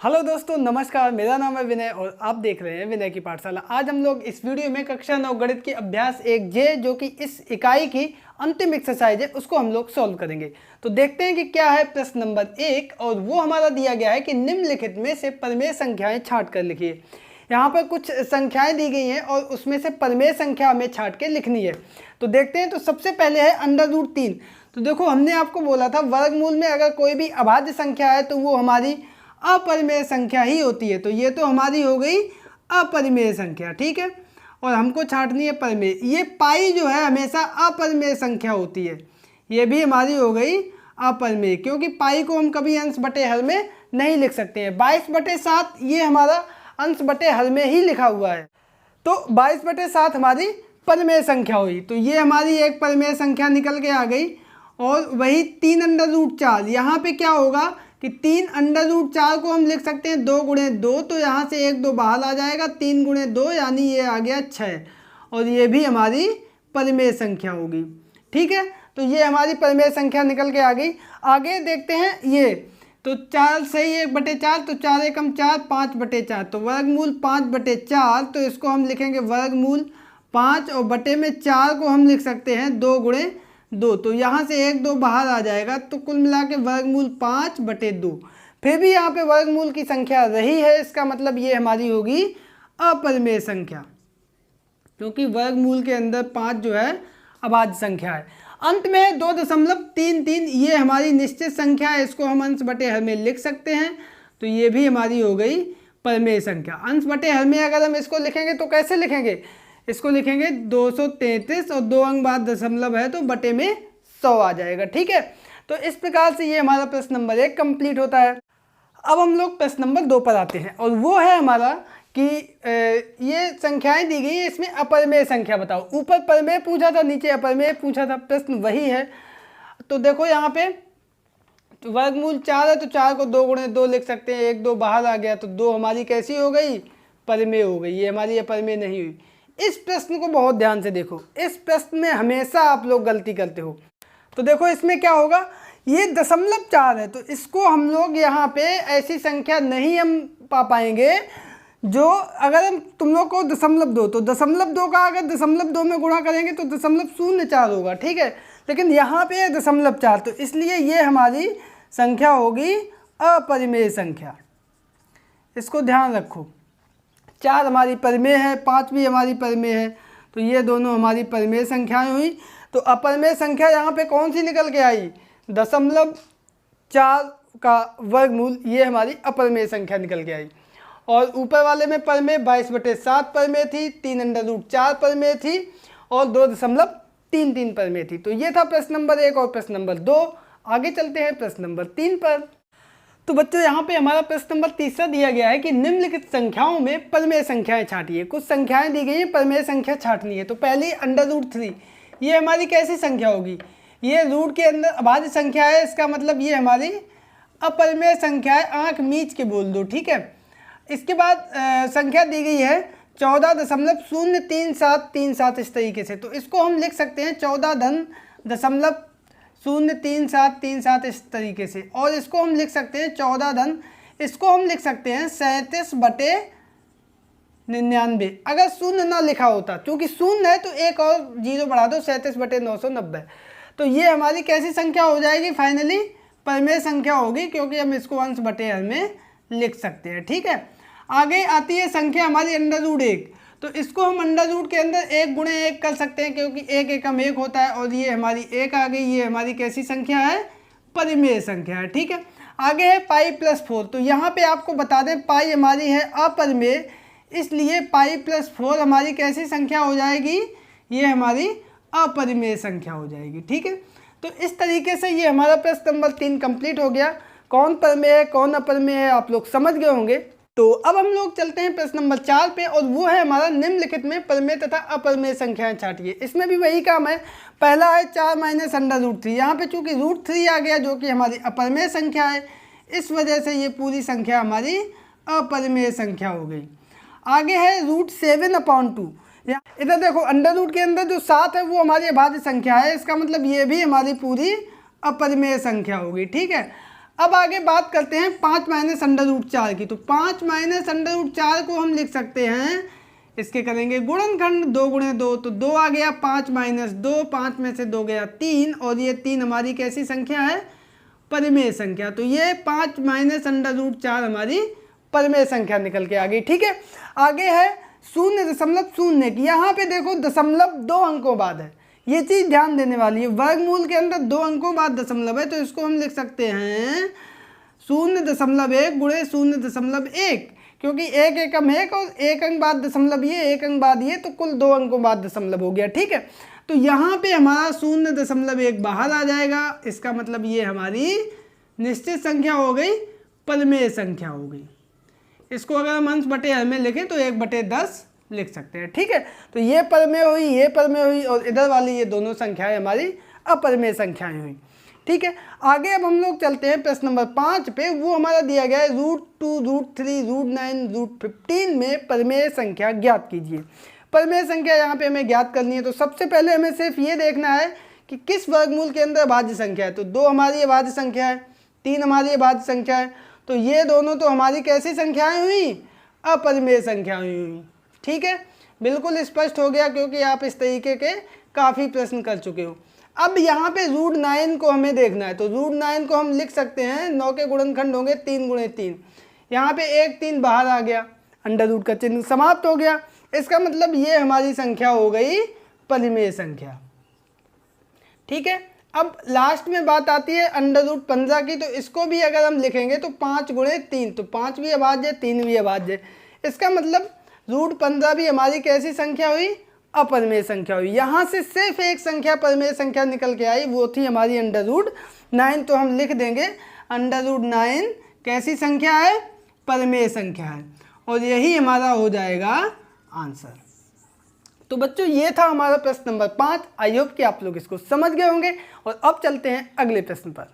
Hello दोस्तों, नमस्कार। मेरा नाम है विनय और आप देख रहे हैं विनय की पाठशाला। आज हम लोग इस वीडियो में कक्षा 9 गणित की अभ्यास 1J जो कि इस इकाई की अंतिम एक्सरसाइज है उसको हम लोग सॉल्व करेंगे। तो देखते हैं कि क्या है प्रश्न नंबर 1 और वो हमारा दिया गया है कि निम्नलिखित में से परिमेय संख्याएं छांट कर लिखिए। यहाँ पर कुछ संख्याएं दी गई हैं और उसमें से परिमेय संख्या हमें छांट के लिखनी है। तो देखते हैं। तो सबसे पहले है √3। तो देखो, हमने आपको बोला था वर्गमूल में अगर कोई भी अभाज्य संख्या है तो वो हमारी अपरिमेय संख्या ही होती है। तो ये तो हमारी हो गई अपरिमेय संख्या, ठीक है। और हमको छांटनी है परिमेय। ये पाई जो है हमेशा अपरिमेय संख्या होती है, ये भी हमारी हो गई अपरिमेय, क्योंकि पाई को हम कभी अंश बटे हर में नहीं लिख सकते हैं। 22/7 ये हमारा अंश बटे हर में ही लिखा हुआ है, तो 22/7 हमारी परिमेय संख्या हुई। तो ये हमारी एक परिमेय संख्या निकल के आ गई। और वही 3√4, यहाँ पे क्या होगा कि 3√4 को हम लिख सकते हैं 2 × 2, तो यहाँ से 1 2 बाहर आ जाएगा, 3 × 2 यानी ये आ गया 6, और ये भी हमारी परिमेय संख्या होगी, ठीक है। तो ये हमारी परिमेय संख्या निकल के आ गई। आगे देखते हैं ये, तो 4 सही 1/4, तो 4 एकम 4, 5/4, तो वर्गमूल 5/4, तो इसको हम लिखेंगे वर्गमूल 5 और बटे में 4 को हम लिख सकते हैं 2 × 2, तो यहाँ से 1 2 बाहर आ जाएगा, तो कुल मिला के वर्गमूल 5/2। फिर भी यहाँ पे वर्गमूल की संख्या रही है, इसका मतलब ये हमारी होगी अपरिमेय संख्या, क्योंकि वर्गमूल के अंदर 5 जो है अभाज्य संख्या है। अंत में 2.33 ये हमारी निश्चित संख्या है, इसको हम अंश बटे हर में लिख सकते हैं, तो ये भी हमारी हो गई परिमेय संख्या। अंश बटे हर में अगर हम इसको लिखेंगे तो कैसे लिखेंगे, इसको लिखेंगे 233 और 2 अंक बाद दशमलव है तो बटे में 100 आ जाएगा, ठीक है। तो इस प्रकार से ये हमारा प्रश्न नंबर 1 कंप्लीट होता है। अब हम लोग प्रश्न नंबर 2 पर आते हैं और वो है हमारा कि ये संख्याएं दी गई है, इसमें अपरिमेय संख्या बताओ। ऊपर परिमेय पूछा था, नीचे अपरिमेय पूछा था, प्रश्न वही है। तो देखो यहाँ पे वर्गमूल 4 है, तो 4 को 2 × 2 लिख सकते हैं, 1 2 बाहर आ गया, तो 2 हमारी कैसी हो गई, परिमेय हो गई। ये हमारी अपरिमेय नहीं हुई। इस प्रश्न को बहुत ध्यान से देखो, इस प्रश्न में हमेशा आप लोग गलती करते हो। तो देखो इसमें क्या होगा, ये 0.4 है, तो इसको हम लोग यहाँ पे ऐसी संख्या नहीं हम पा पाएंगे जो, अगर हम तुम लोग को 0.2, तो 0.2 का अगर 0.2 में गुणा करेंगे तो 0.04 होगा, ठीक है। लेकिन यहाँ पे 0.4, तो इसलिए ये हमारी संख्या होगी अपरिमेय संख्या। इसको ध्यान रखो। 4 हमारी परिमेय है, 5 भी हमारी परिमेय है, तो ये दोनों हमारी परिमेय संख्याएं हुई। तो अपरिमेय संख्या यहाँ पे कौन सी निकल के आई, 0.4 का वर्गमूल, ये हमारी अपरिमेय संख्या निकल के आई। और ऊपर वाले में परिमेय 22/7 परिमेय थी, 3√4 परिमेय थी और 2.33 परिमेय थी। तो ये था प्रश्न नंबर 1 और प्रश्न नंबर 2। आगे चलते हैं प्रश्न नंबर 3 पर। तो बच्चों, यहाँ पे हमारा प्रश्न नंबर 3 दिया गया है कि निम्नलिखित संख्याओं में परिमेय संख्याएं छांटिए। कुछ संख्याएं दी गई हैं, परिमेय संख्या छांटनी है। तो पहली √3, ये हमारी कैसी संख्या होगी, ये रूट के अंदर अभाज्य संख्या है, इसका मतलब ये हमारी अपरिमेय संख्या है। आंख मीच के बोल दो, ठीक है। इसके बाद संख्या दी गई है 14.03737 इस तरीके से, तो इसको हम लिख सकते हैं 14.03737 इस तरीके से। और इसको हम लिख सकते हैं इसको हम लिख सकते हैं 37/99। अगर शून्य ना लिखा होता, क्योंकि शून्य है तो एक और 0 बढ़ा दो, 37/990। तो ये हमारी कैसी संख्या हो जाएगी, फाइनली परिमेय संख्या होगी, क्योंकि हम इसको अंश बटे हर में लिख सकते हैं, ठीक है। आगे आती है संख्या हमारी √1। तो इसको हम अंडर के अंदर 1 × 1 कर सकते हैं, क्योंकि 1 एकम 1 होता है, और ये हमारी 1 आ गई। ये हमारी कैसी संख्या है, परिमेय संख्या है, ठीक है। आगे है π+4। तो यहाँ पे आपको बता दें पाई हमारी है अपरिमेय, इसलिए π+4 हमारी कैसी संख्या हो जाएगी, ये हमारी अपरिमेय संख्या हो जाएगी, ठीक है। तो इस तरीके से ये हमारा प्रश्न नंबर 3 कंप्लीट हो गया। कौन परिमेय है कौन अपरिमेय है आप लोग समझ गए होंगे। तो अब हम लोग चलते हैं प्रश्न नंबर 4 पे, और वो है हमारा निम्नलिखित में परिमेय तथा अपरिमेय संख्याएं छांटिए। इसमें भी वही काम है। पहला है 4 - √3। यहाँ पे चूंकि √3 आ गया जो कि हमारी अपरिमेय संख्या है, इस वजह से ये पूरी संख्या हमारी अपरिमेय संख्या हो गई। आगे है √7/2। इधर देखो, अंडर के अंदर जो 7 है वो हमारी अभाज्य संख्या है, इसका मतलब ये भी हमारी पूरी अपरिमेय संख्या होगी, ठीक है। अब आगे बात करते हैं 5 माइनस अंडर रूट 4 की। तो 5 माइनस अंडर रूट 4 को हम लिख सकते हैं, इसके करेंगे गुणनखंड, 2 गुणे 2 तो 2 आ गया, 5 माइनस 2, 5 में से 2 गया 3, और ये 3 हमारी कैसी संख्या है, परिमेय संख्या। तो ये 5 माइनस अंडर रूट 4 हमारी परिमेय संख्या निकल के आ गई। ठीक है, आगे है 0.0 की। यहाँ पे देखो दशमलव 2 अंकों बाद है, ये चीज़ ध्यान देने वाली है। वर्गमूल के अंदर 2 अंकों बाद दशमलव है, तो इसको हम लिख सकते हैं 0.1 गुणे 0.1, क्योंकि एक एकम 1 और 1 अंक बाद दशमलव ये, 1 अंक बाद ये, तो कुल 2 अंकों बाद दशमलव हो गया। ठीक है, तो यहाँ पे हमारा 0.1 बाहर आ जाएगा, इसका मतलब ये हमारी निश्चित संख्या हो गई, परिमेय संख्या हो गई। इसको अगर हम अंश बटे हर में लिखें तो 1/10 लिख सकते हैं। ठीक है, तो ये परिमेय हुई, ये परिमेय हुई, और इधर वाली ये दोनों संख्याएं हमारी अपरिमेय संख्याएं हुई। ठीक है, आगे अब हम लोग चलते हैं प्रश्न नंबर 5 पे। वो हमारा दिया गया है √2, √3, √9, √15 में परिमेय संख्या ज्ञात कीजिए। परिमेय संख्या यहाँ पे हमें ज्ञात करनी है, तो सबसे पहले हमें सिर्फ ये देखना है कि किस वर्गमूल के अंदर अभाज्य संख्या है। तो 2 हमारी अभाज्य संख्या है, 3 हमारी अभाज्य संख्या है, तो ये दोनों तो हमारी कैसी संख्याएं हुई, अपरिमेय संख्याएं हुई। ठीक है, बिल्कुल स्पष्ट हो गया, क्योंकि आप इस तरीके के काफ़ी प्रश्न कर चुके हो। अब यहाँ पे √9 को हमें देखना है, तो √9 को हम लिख सकते हैं, 9 के गुणनखंड होंगे 3 गुणे 3, यहाँ पे 1 3 बाहर आ गया, अंडर रूट का चिन्ह समाप्त हो गया। इसका मतलब ये हमारी संख्या हो गई परिमेय संख्या। ठीक है, अब लास्ट में बात आती है √15 की। तो इसको भी अगर हम लिखेंगे तो 5 गुणे 3, तो 5 भी अभाज्य, 3 भी अभाज्य। इसका मतलब √15 भी हमारी कैसी संख्या हुई, अपरिमेय संख्या हुई। यहाँ से सिर्फ एक संख्या परिमेय संख्या निकल के आई, वो थी हमारी √9। तो हम लिख देंगे √9 कैसी संख्या है, परिमेय संख्या है, और यही हमारा हो जाएगा आंसर। तो बच्चों ये था हमारा प्रश्न नंबर 5। आई होप कि आप लोग इसको समझ गए होंगे। और अब चलते हैं अगले प्रश्न पर।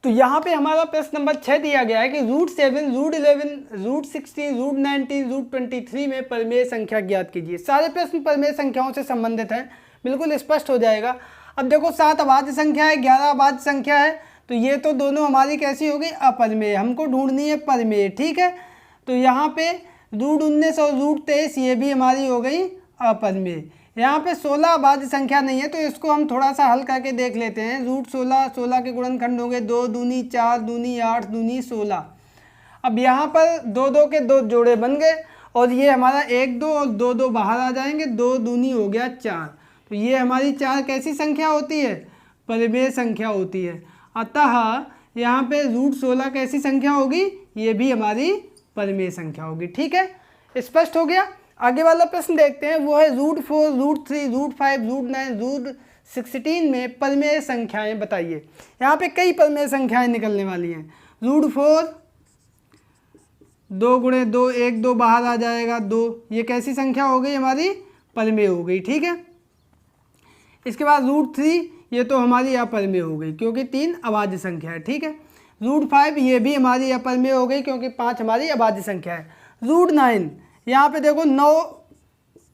तो यहाँ पे हमारा प्रश्न नंबर 6 दिया गया है कि √7, √11, √16, √19, √23 में परिमेय संख्या ज्ञात कीजिए। सारे प्रश्न परिमेय संख्याओं से संबंधित हैं, बिल्कुल स्पष्ट हो जाएगा। अब देखो 7 अभाज्य संख्या है, 11 अभाज्य संख्या है, तो ये तो दोनों हमारी कैसी हो गई, अपरिमेय। हमको ढूंढनी है परिमेय। ठीक है, तो यहाँ पे √19 और √23 ये भी हमारी हो गई अपरिमेय। यहाँ पे 16 अभाज्य संख्या नहीं है, तो इसको हम थोड़ा सा हल करके देख लेते हैं। √16, 16 के गुणनखंड होंगे 2 दूनी 4, दूनी 8, दूनी 16। अब यहाँ पर 2 2 के 2 जोड़े बन गए, और ये हमारा 1 2 और 2 2 बाहर आ जाएंगे, 2 दूनी हो गया 4। तो ये हमारी 4 कैसी संख्या होती है, परिमेय संख्या होती है। अतः यहाँ पे √16 कैसी संख्या होगी, ये भी हमारी परिमेय संख्या होगी। ठीक है, स्पष्ट हो गया। आगे वाला प्रश्न देखते हैं, वो है √4, √3, √5, √9, √16 में परिमेय संख्याएं बताइए। यहाँ पे कई परिमेय संख्याएं निकलने वाली हैं। √4 2 गुणे 2, 1 2 बाहर आ जाएगा 2, ये कैसी संख्या हो गई, हमारी परिमेय हो गई। ठीक है, इसके बाद √3 ये तो हमारी अपरिमेय हो गई, क्योंकि 3 अभाज्य संख्या है। ठीक है, √5 ये भी हमारी अपरिमेय हो गई, क्योंकि 5 हमारी अभाज्य संख्या है। √9 यहाँ पे देखो 9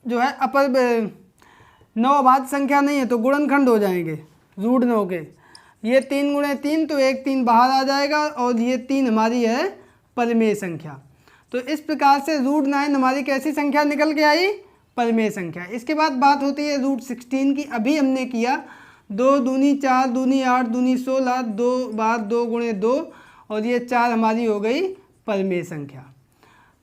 जो है 9 अभाज्य संख्या नहीं है, तो गुणनखंड हो जाएंगे √9 के। ये 3 गुणे 3, तो 1 3 बाहर आ जाएगा, और ये 3 हमारी है परिमेय संख्या। तो इस प्रकार से √9 हमारी कैसी संख्या निकल के आई, परिमेय संख्या। इसके बाद बात होती है √16 की। अभी हमने किया 2 दूनी 4, दूनी 8, दूनी 16, 2 बार 2 गुणे 2, और ये 4 हमारी हो गई परिमेय संख्या।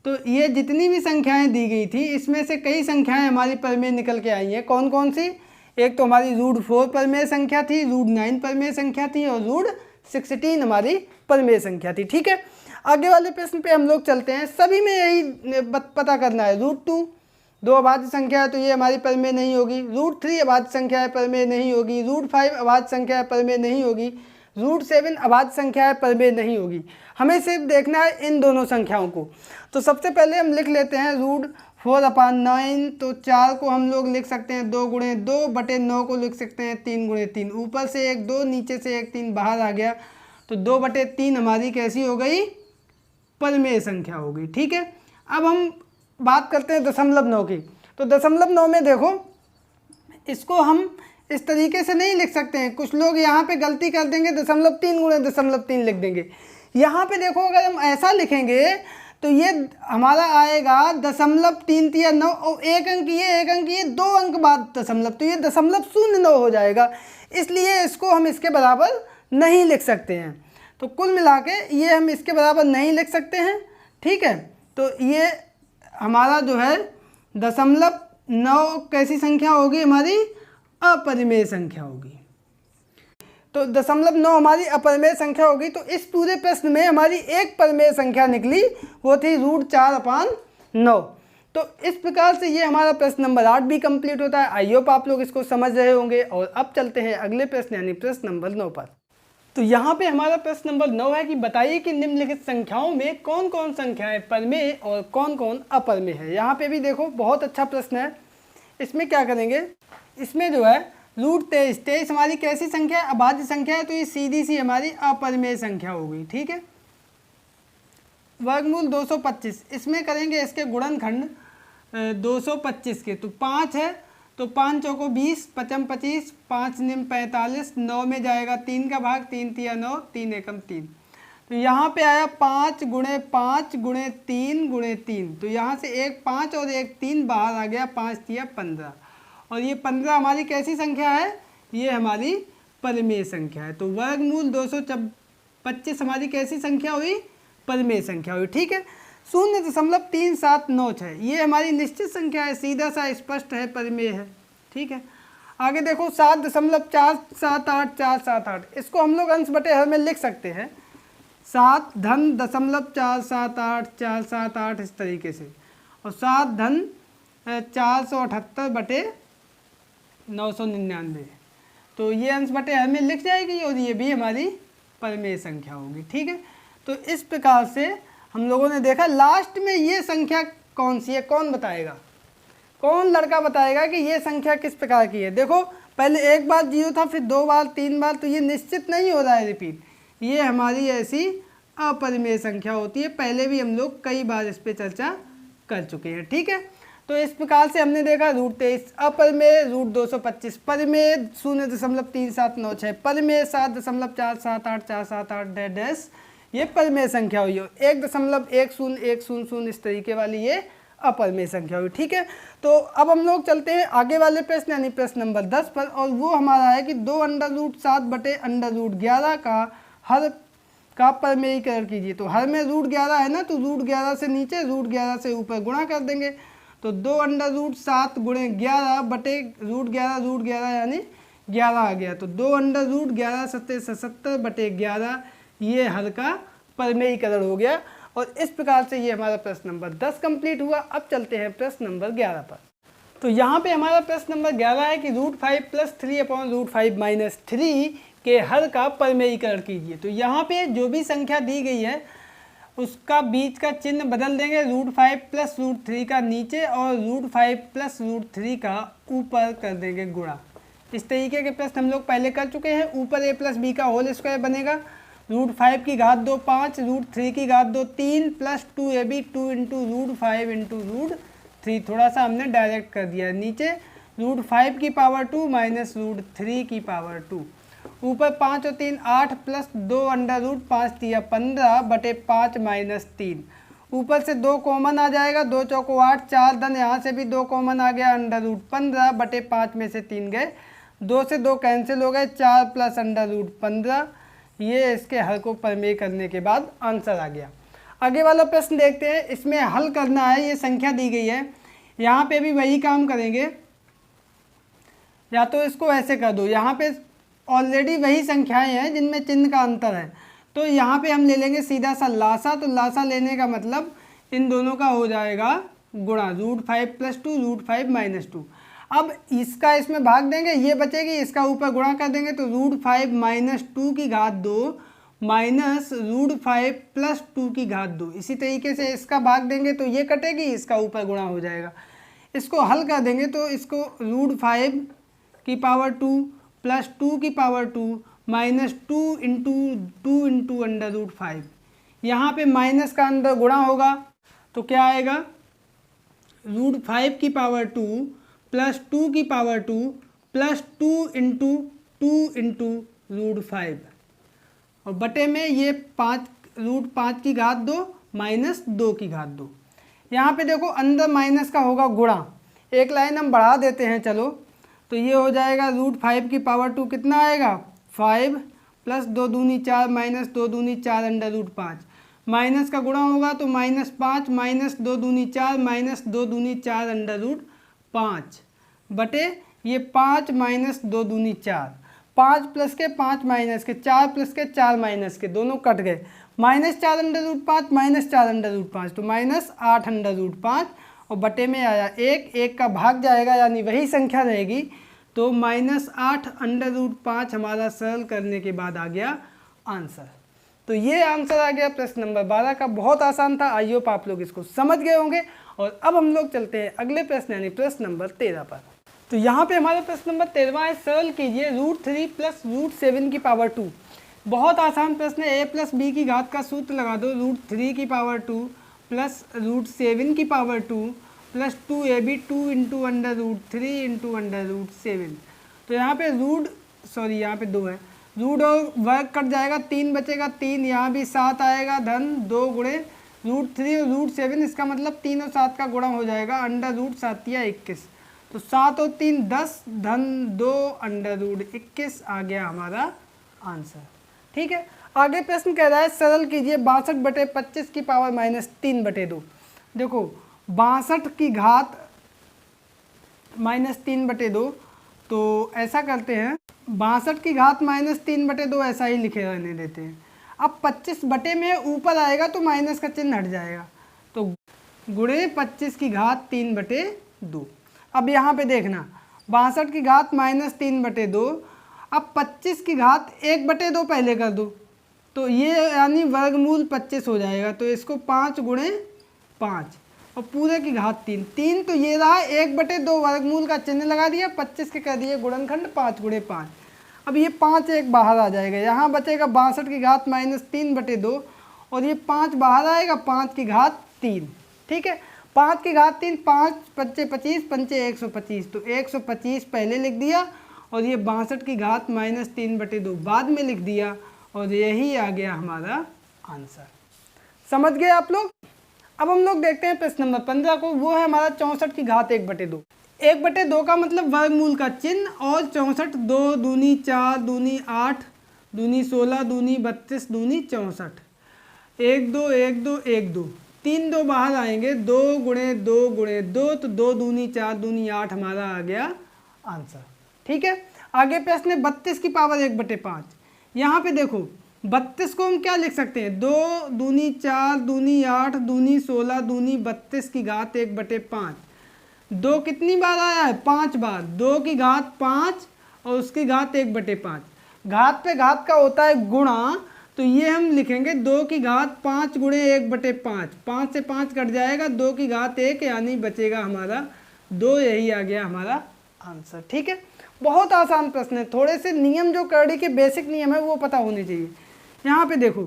तो ये जितनी भी संख्याएं दी गई थी, इसमें से कई संख्याएं हमारी परिमेय निकल के आई हैं। कौन कौन सी, एक तो हमारी √4 परिमेय संख्या थी, √9 परिमेय संख्या थी, और √16 हमारी परिमेय संख्या थी। ठीक है, आगे वाले प्रश्न पे हम लोग चलते हैं। सभी में यही पता करना है। √2 2 अभाज्य संख्या है, तो ये हमारी परिमेय नहीं होगी। √3 अभाज्य संख्या है, परिमेय नहीं होगी। √5 अभाज्य संख्या है, परिमेय नहीं होगी। √7 अभाज्य संख्या है, परिमेय नहीं होगी। हमें सिर्फ देखना है इन दोनों संख्याओं को। तो सबसे पहले हम लिख लेते हैं √4/9, तो 4 को हम लोग लिख सकते हैं 2 गुणे 2 बटे 9 को लिख सकते हैं 3 गुणे 3। ऊपर से 1 2, नीचे से 1 3 बाहर आ गया, तो 2/3 हमारी कैसी हो गई, परिमेय संख्या हो गई। ठीक है, अब हम बात करते हैं 0.9 की। तो 0.9 में देखो, इसको हम इस तरीके से नहीं लिख सकते हैं। कुछ लोग यहाँ पे गलती कर देंगे, 0.3 गुणे 0.3 लिख देंगे। यहाँ पे देखो अगर हम ऐसा लिखेंगे तो ये हमारा आएगा 0.339 और एक अंक ये 2 अंक बाद दशमलव, तो ये 0.09 हो जाएगा। इसलिए इसको हम इसके बराबर नहीं लिख सकते हैं। तो कुल मिला के ये हम इसके बराबर नहीं लिख सकते हैं, ठीक है। तो ये हमारा जो है 0.9 कैसी संख्या होगी, हमारी अपरिमेय संख्या होगी। तो 0.9 हमारी अपरिमेय संख्या होगी। तो इस पूरे प्रश्न में हमारी एक परिमेय संख्या निकली, वो थी √4/9। तो इस प्रकार से ये हमारा प्रश्न नंबर 8 भी कंप्लीट होता है। आई होप आप लोग इसको समझ रहे होंगे। और अब चलते हैं अगले प्रश्न यानी प्रश्न नंबर 9 पर। तो यहाँ पे हमारा प्रश्न नंबर 9 है कि बताइए कि निम्नलिखित संख्याओं में कौन कौन संख्याएं परिमेय और कौन कौन अपरिमेय है। यहाँ पे भी देखो बहुत अच्छा प्रश्न है। इसमें क्या करेंगे, इसमें जो है √23 हमारी कैसी संख्या है, अभाज्य संख्या है, तो ये सीधी सी हमारी अपरिमेय संख्या होगी, ठीक है। वर्गमूल 225, इसमें करेंगे इसके गुणनखंड 225 के, तो 5 है तो 5 चौको 20, 5 25, 5 निम 45, 9 में जाएगा 3 का भाग, 3 तिया 9, 3 एकम 3। तो यहाँ पे आया 5 गुणे 5 गुणे 3 गुणे 3, तो यहाँ से एक 5 और एक 3 बाहर आ गया, 5 तिया 15। और ये 15 हमारी कैसी संख्या है, ये हमारी परिमेय संख्या है। तो वर्गमूल 225 हमारी कैसी संख्या हुई, परिमेय संख्या हुई, ठीक है। 0.3796 ये हमारी निश्चित संख्या है, सीधा सा स्पष्ट है, परिमेय है, ठीक है। आगे देखो 7.478478, इसको हम लोग अंश बटे हर में लिख सकते हैं, 7 धन 0.478478 इस तरीके से, और 7 धन 478 बटे 999, तो ये अंश बटे हर में लिख जाएगी और ये भी हमारी परिमेय संख्या होगी, ठीक है। तो इस प्रकार से हम लोगों ने देखा। लास्ट में ये संख्या कौन सी है, कौन बताएगा, कौन लड़का बताएगा कि ये संख्या किस प्रकार की है। देखो पहले एक बार 0 था, फिर 2 बार 3 बार, तो ये निश्चित नहीं हो रहा है रिपीट, ये हमारी ऐसी अपरिमेय संख्या होती है। पहले भी हम लोग कई बार इस पर चर्चा कर चुके हैं, ठीक है। तो इस प्रकार से हमने देखा √23 अपरिमेय, √225 परिमेय, 0.3796 परिमेय, 7.478478 डैश ये परिमेय संख्या हुई, 1.101010 इस तरीके वाली ये अपरिमेय संख्या हुई, ठीक है। तो अब हम लोग चलते हैं आगे वाले प्रश्न यानी प्रश्न नंबर 10 पर, और वो हमारा है कि 2√7 बटे √11 का हर का परिमेयीकरण कीजिए। तो हर में √11 है ना, तो √11 से नीचे √11 से ऊपर गुणा कर देंगे, तो 2√7 गुणे 11 बटे √11 यानी 11 आ गया, तो 2√11 सत्ते 77 बटे 11 ये हर का परिमेयीकरण हो गया। और इस प्रकार से ये हमारा प्रश्न नंबर 10 कंप्लीट हुआ। अब चलते हैं प्रश्न नंबर 11 पर। तो यहाँ पे हमारा प्रश्न नंबर 11 है कि √5 + 3/√5 - 3 के हर का परिमेयीकरण कीजिए। तो यहाँ पे जो भी संख्या दी गई है उसका बीच का चिन्ह बदल देंगे, √5 + √3 का नीचे और √5 + √3 का ऊपर कर देंगे गुणा। इस तरीके के प्रश्न हम लोग पहले कर चुके हैं। ऊपर a + b का होल स्क्वायर बनेगा, √5 की घात 2 5, √3 की घात 2 3 + 2ab 2 × √5 × √3, थोड़ा सा हमने डायरेक्ट कर दिया। नीचे √5 की पावर 2 - √3 की पावर 2, ऊपर 5 और 3 8 + 2√5 तिया 15 बटे 5 - 3, ऊपर से 2 कॉमन आ जाएगा, 2 चौको 8, 4 धन यहाँ से भी 2 कॉमन आ गया, √15 बटे 5 में से 3 गए, 2 से 2 कैंसिल हो गए, 4 + √15, ये इसके हल को परिमेय करने के बाद आंसर आ गया। आगे वाला प्रश्न देखते हैं। इसमें हल करना है, ये संख्या दी गई है, यहाँ पे भी वही काम करेंगे, या तो इसको ऐसे कर दो, यहाँ पे ऑलरेडी वही संख्याएं हैं जिनमें चिन्ह का अंतर है, तो यहाँ पे हम ले लेंगे सीधा सा लासा। तो लासा लेने का मतलब इन दोनों का हो जाएगा गुणा, √5 + 2 √5 - 2। अब इसका इसमें भाग देंगे, ये बचेगी, इसका ऊपर गुणा कर देंगे, तो √5 - 2 की घात 2 माइनस √5 + 2 की घात 2। इसी तरीके से इसका भाग देंगे तो ये कटेगी, इसका ऊपर गुणा हो जाएगा। इसको हल कर देंगे तो इसको √5 की पावर 2 + 2 की पावर 2 - 2 × 2 × √5, यहाँ पे माइनस का अंदर गुणा होगा, तो क्या आएगा, √5 की पावर 2 + 2 की पावर 2 प्लस 2 रूट 5 और बटे में ये 5 रूट 5 की घात 2 माइनस 2 की घात 2। यहाँ पे देखो अंदर माइनस का होगा गुणा, एक लाइन हम बढ़ा देते हैं चलो, तो ये हो जाएगा रूट 5 की पावर 2 कितना आएगा 5 प्लस 2 दूनी 4 माइनस 2 दूनी 4 अंडर रूट 5, माइनस का गुणा होगा तो माइनस 5 माइनस 2 दूनी 4 माइनस 2 दूनी 4 अंडर रूट 5 बटे ये 5 माइनस 2 दूनी 4, 5 प्लस के 5 माइनस के 4 प्लस के 4 माइनस के दोनों कट गए, minus 4 under root 5 minus 4 under root 5 तो माइनस 8 अंडर रूट 5 और बटे में आया 1 का भाग जाएगा यानी वही संख्या रहेगी, तो माइनस 8 अंडर रूट 5 हमारा सरल करने के बाद आ गया आंसर। तो ये आंसर आ गया प्रश्न नंबर 12 का। बहुत आसान था, आई होप आप लोग इसको समझ गए होंगे। और अब हम लोग चलते हैं अगले प्रश्न यानी प्रश्न नंबर 13 पर। तो यहाँ पे हमारा प्रश्न नंबर 13 है, सरल कीजिए रूट 3 प्लस रूट 7 की पावर 2। बहुत आसान प्रश्न है, a प्लस बी की घात का सूत्र लगा दो, रूट 3 की पावर 2 प्लस रूट 7 की power 2 plus 2ab 2 into under root 3 into under root 7। तो यहाँ पे यहाँ पे 2 है, रूट और वर्ग कट जाएगा, 3 बचेगा, 3 यहाँ भी 7 आएगा, धन 2 गुणे रूट 3 और रूट 7, इसका मतलब 3 और 7 का गुणा हो जाएगा, अंडर रूट 7 या 21, तो 7 और 3 10, धन 2 अंडर रूट 21 आ गया हमारा आंसर। ठीक है, आगे प्रश्न कह रहा है सरल कीजिए 62/25 की पावर माइनस 3/2। देखो 62 की घात माइनस 3/2, तो ऐसा करते हैं 62 की घात माइनस 3/2 ऐसा ही लिखे रहने देते हैं। अब 25 बटे में ऊपर आएगा तो माइनस का चिन्ह हट जाएगा, तो गुणे 25 की घात 3/2। अब यहाँ पे देखना 62 की घात माइनस 3/2, अब 25 की घात 1/2 पहले कर दो, तो ये यानी वर्गमूल 25 हो जाएगा, तो इसको 5 गुणे 5 और पूरे की घात 3, तो ये रहा 1/2 वर्गमूल का चिन्ह लगा दिया, 25 के कर दिए गुणनखंड 5 गुणे 5। अब ये 5 एक बाहर आ जाएगा, यहाँ बचेगा 62 की घात माइनस 3/2 और ये 5 बाहर आएगा, 5 की घात 3। ठीक है, 5 की घात 3, 5 5 25 5 125, तो 125 पहले लिख दिया और ये 62 की घात माइनस 3/2 बाद में लिख दिया और यही आ गया हमारा आंसर। समझ गए आप लोग। अब हम लोग देखते हैं प्रश्न नंबर 15 को, वो है हमारा 64 की घात 1/2। 1/2 का मतलब वर्गमूल का चिन्ह, और 64 2 दूनी 4 दूनी 8 दूनी 16 दूनी 32 दूनी 64, 1 2 1 2 1 2, 3 2 बाहर आएंगे, 2 गुणे 2 गुणे 2, तो 2 दूनी 4 दूनी 8 हमारा आ गया आंसर। ठीक है, आगे प्रश्न है 32 की पावर 1/5। यहाँ पे देखो 32 को हम क्या लिख सकते हैं, 2 दूनी 4 दूनी 8 दूनी 16 दूनी 32 की घात 1/5। 2 कितनी बार आया है, 5 बार, 2 की घात 5 और उसकी घात 1/5। घात पे घात का होता है गुणा, तो ये हम लिखेंगे 2 की घात 5 गुणे 1/5, 5 से 5 कट जाएगा, 2 की घात 1 यानी बचेगा हमारा 2, यही आ गया हमारा आंसर। ठीक है, बहुत आसान प्रश्न है, थोड़े से नियम जो करड़ी के बेसिक नियम है वो पता होने चाहिए। यहाँ पे देखो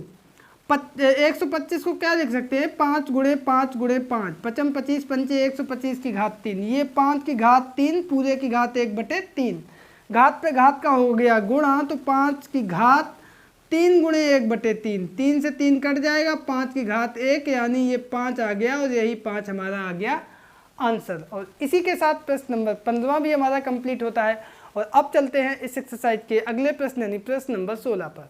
125 को क्या लिख सकते हैं, 5 गुणे 5 गुणे 5, 5 25 5 125 की घात 3, ये 5 की घात 3 पूरे की घात 1/3, घात पे घात का हो गया गुणा, तो 5 की घात 3 गुणे 1/3, 3 से 3 कट जाएगा, 5 की घात 1 यानी ये 5 आ गया और यही 5 हमारा आ गया आंसर। और इसी के साथ प्रश्न नंबर 15 भी हमारा कंप्लीट होता है। और अब चलते हैं इस एक्सरसाइज के अगले प्रश्न यानी प्रश्न नंबर 16 पर।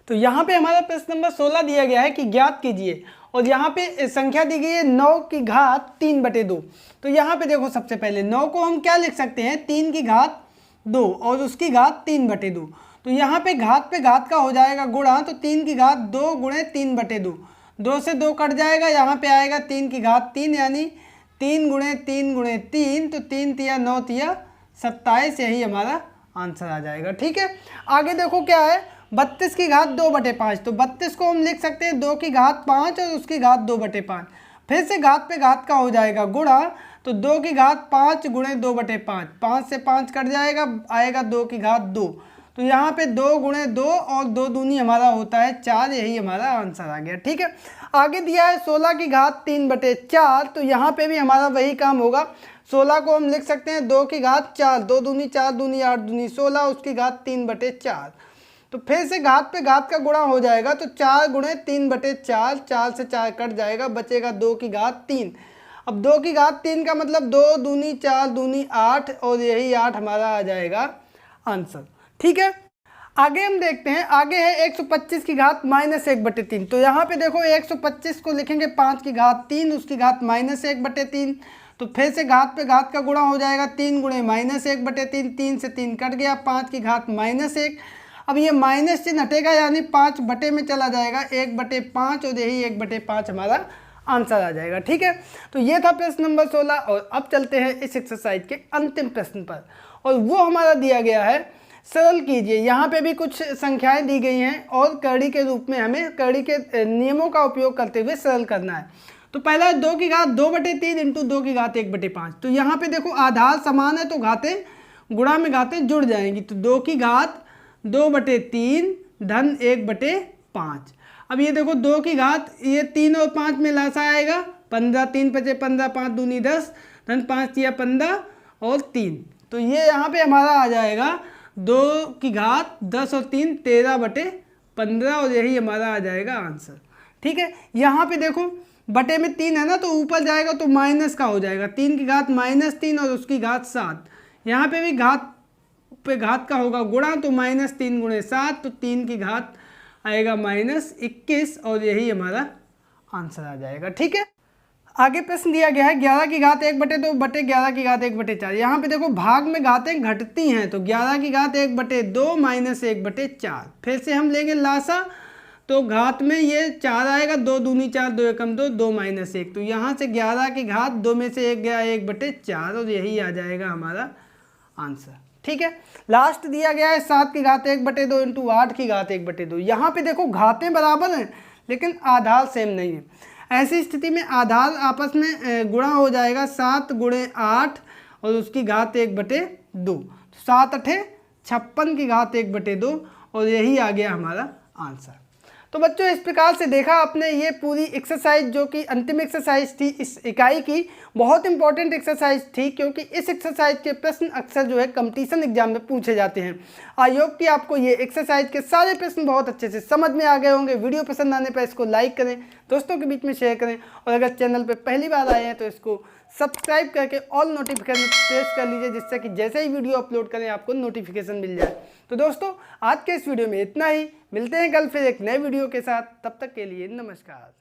तो यहाँ पे हमारा प्रश्न नंबर 16 दिया गया है कि ज्ञात कीजिए, और यहाँ पे संख्या दी गई है 9 की घात 3/2। तो यहाँ पे देखो सबसे पहले 9 को हम क्या लिख सकते हैं, 3 की घात 2 और उसकी घात 3/2, तो यहाँ पे घात का हो जाएगा गुणा, तो 3 की घात 2 गुणे 3/2, 2 से 2 कट जाएगा, यहाँ पे आएगा 3 की घात 3 यानी 3 गुणे 3 गुणे 3, तो 3 तिया 9 तिया 27, यही हमारा आंसर आ जाएगा। ठीक है, आगे देखो क्या है, 32 की घात 2/5, तो 32 को हम लिख सकते हैं 2 की घात 5 और उसकी घात 2/5, फिर से घात पे घात का हो जाएगा गुणा, तो 2 की घात 5 गुणे 2/5, 5 से 5 कट जाएगा, आएगा 2 की घात 2, तो यहाँ पे 2 गुणे 2 और 2 दूनी हमारा होता है 4, यही हमारा आंसर आ गया। ठीक है, आगे दिया है 16 की घात 3/4, तो यहाँ पे भी हमारा वही काम होगा। 16 को हम लिख सकते हैं 2 की घात 4, 2 दूनी 4 दूनी 8 दूनी 16, उसकी घात 3/4। तो फिर से घात पे घात का गुणा हो जाएगा, तो 4 गुणे 3/4, 4 से 4 कट जाएगा, बचेगा 2 की घात 3। अब 2 की घात 3 का मतलब 2 दूनी 4 दूनी 8, और यही 8 हमारा आ जाएगा आंसर। ठीक है, आगे हम देखते हैं, आगे है 125 की घात -1/3। तो यहाँ पे देखो 125 को लिखेंगे 5 की घात 3, उसकी घात -1/3। तो फिर से घात पे घात का गुणा हो जाएगा, 3 गुणे -1/3, 3 से 3 कट गया, 5 की घात -1। अब ये माइनस चिन्ह हटेगा, यानी 5 बटे में चला जाएगा, 1/5, और यही 1/5 हमारा आंसर आ जाएगा। ठीक है, तो ये था प्रश्न नंबर 16। और अब चलते हैं इस एक्सरसाइज के अंतिम प्रश्न पर, और वो हमारा दिया गया है सरल कीजिए। यहाँ पे भी कुछ संख्याएं दी गई हैं और कड़ी के रूप में हमें कड़ी के नियमों का उपयोग करते हुए सरल करना है। तो पहला है 2 की घात 2/3 इंटू 2 की घात 1/5। तो यहाँ पे देखो आधार समान है, तो घातें गुणा में घातें जुड़ जाएंगी। तो 2 की घात 2/3 धन 1/5। अब ये देखो 2 की घात, ये 3 और 5 में लासा आएगा, 15, 3 5 15, 5 दूनी 10, धन 5 या 15 और 3। तो ये यहाँ पे हमारा आ जाएगा 2 की घात 10 और 3 13/15, और यही हमारा आ जाएगा आंसर। ठीक है, यहाँ पे देखो बटे में 3 है ना, तो ऊपर जाएगा तो माइनस का हो जाएगा, 3 की घात -3 और उसकी घात 7। यहाँ पे भी घात पे घात का होगा गुणा, तो -3 गुणे 7, तो 3 की घात आएगा -21, और यही हमारा आंसर आ जाएगा। ठीक है, आगे प्रश्न दिया गया है 11 की घात 1/2 बटे 11 की घात 1/4। यहाँ पे देखो भाग में घातें घटती हैं, तो 11 की घात 1/2 माइनस 1/4। फिर से हम लेंगे लासा, तो घात में ये 4 आएगा, 2 दूनी 4, 2 एकम 2, 2 माइनस 1। तो यहाँ से 11 की घात 2 में से 1 गया 1/4, और यही आ जाएगा हमारा आंसर। ठीक है, लास्ट दिया गया है 7 की घात 1/2 इंटू 8 की घात 1/2। यहाँ पे देखो घातें बराबर हैं लेकिन आधार सेम नहीं है। ऐसी स्थिति में आधार आपस में गुणा हो जाएगा, 7 गुणे 8 और उसकी घात 1/2। 7 8 56 की घात 1/2, और यही आ गया हमारा आंसर। तो बच्चों इस प्रकार से देखा आपने ये पूरी एक्सरसाइज, जो कि अंतिम एक्सरसाइज थी इस इकाई की, बहुत इंपॉर्टेंट एक्सरसाइज थी, क्योंकि इस एक्सरसाइज के प्रश्न अक्सर जो है कंपटीशन एग्जाम में पूछे जाते हैं। आई होप कि आपको ये एक्सरसाइज के सारे प्रश्न बहुत अच्छे से समझ में आ गए होंगे। वीडियो पसंद आने पर इसको लाइक करें, दोस्तों के बीच में शेयर करें, और अगर चैनल पर पहली बार आए हैं तो इसको सब्सक्राइब करके ऑल नोटिफिकेशन प्रेस कर लीजिए, जिससे कि जैसे ही वीडियो अपलोड करें आपको नोटिफिकेशन मिल जाए। तो दोस्तों आज के इस वीडियो में इतना ही, मिलते हैं कल फिर एक नए वीडियो के साथ, तब तक के लिए नमस्कार।